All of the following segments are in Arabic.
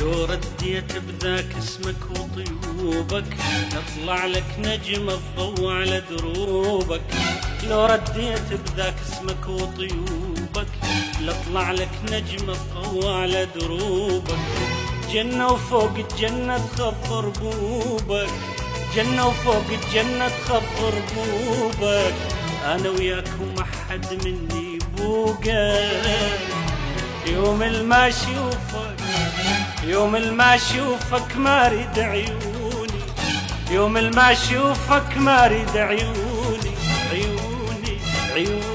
لو رديت بذاك اسمك وطيوبك نطلع لك نجم الضوء على دروبك. لو رديت بذاك اسمك وطيوبك نطلع لك نجم الضوء على دروبك. جنة وفوق الجنة تخضر بوبك، جنة وفوق الجنة تخضر بوبك. أنا وياك وما حد مني بوقك. يوم ما أشوفك، يوم ما أشوفك ما أريد عيوني، يوم ما أشوفك ما أريد عيوني، عيوني عيوني.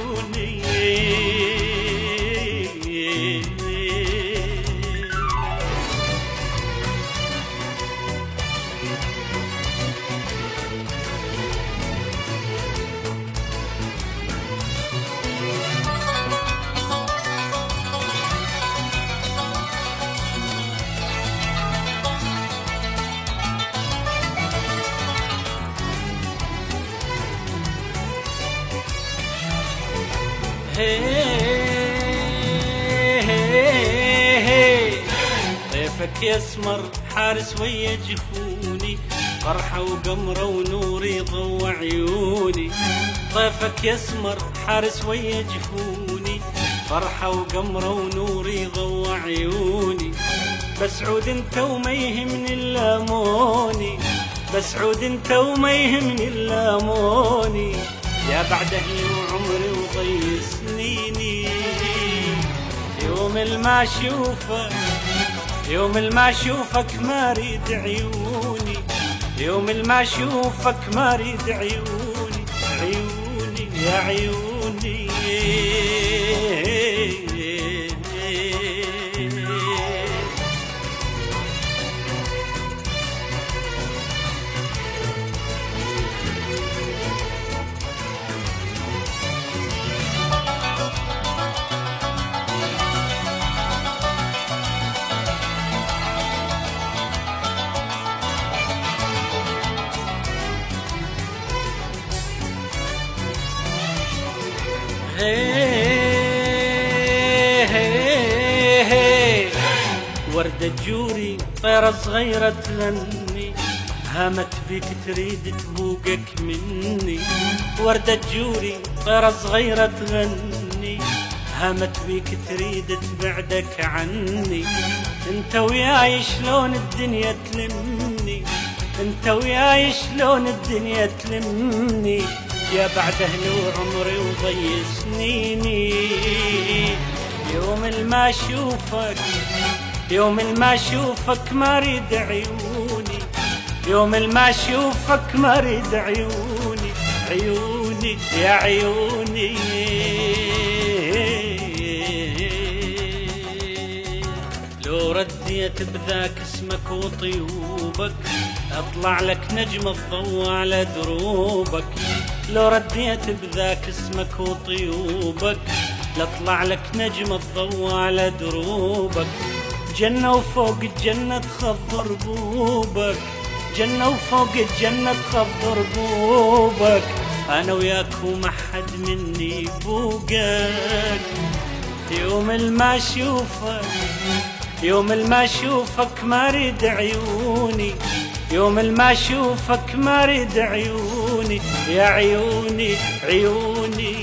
طيفك يسمر حارس ويا جفوني، فرحة وقمرة ونور يضوى عيوني. طيفك يسمر حارس ويا جفوني، فرحة وقمرة ونور يضوى عيوني. بس عود انت وما يهمني الا موني، بس عود انت وما يهمني الا موني. يا بعد اهلي وعمري وضي سنيني. يوم ما اشوفك، يوم ما اشوفك ما اريد عيوني، يوم ما اشوفك ما اريد عيوني، عيوني يا عيوني. وردة جوري طيرة صغيرة تغني، هامت بيك تريد تبوقك مني. وردة جوري طيرة صغيرة تغني، هامت بيك تريد تبعدك عني. انت وياي شلون الدنيا تلمني، انت وياي شلون الدنيا تلمني. يا بعد اهلي وعمري وضي سنيني. يوم ما اشوفك، يوم ما اشوفك ما اريد عيوني، يوم ما اشوفك ما اريد عيوني، عيوني يا عيوني. لو رديت بذاك اسمك وطيوبك اطلع لك نجم الضوء على دروبك. لو رديت بذاك اسمك وطيوبك لاطلع لك نجم الضوء على دروبك. جنة وفوق الجنة تخضر بوبك، جنة وفوق الجنة تخضر بوبك. أنا وياك وما حد مني بوقك. يوم ما أشوفك، يوم ما أشوفك ما أريد عيوني، يوم ما أشوفك ما أريد عيوني، يا عيوني عيوني.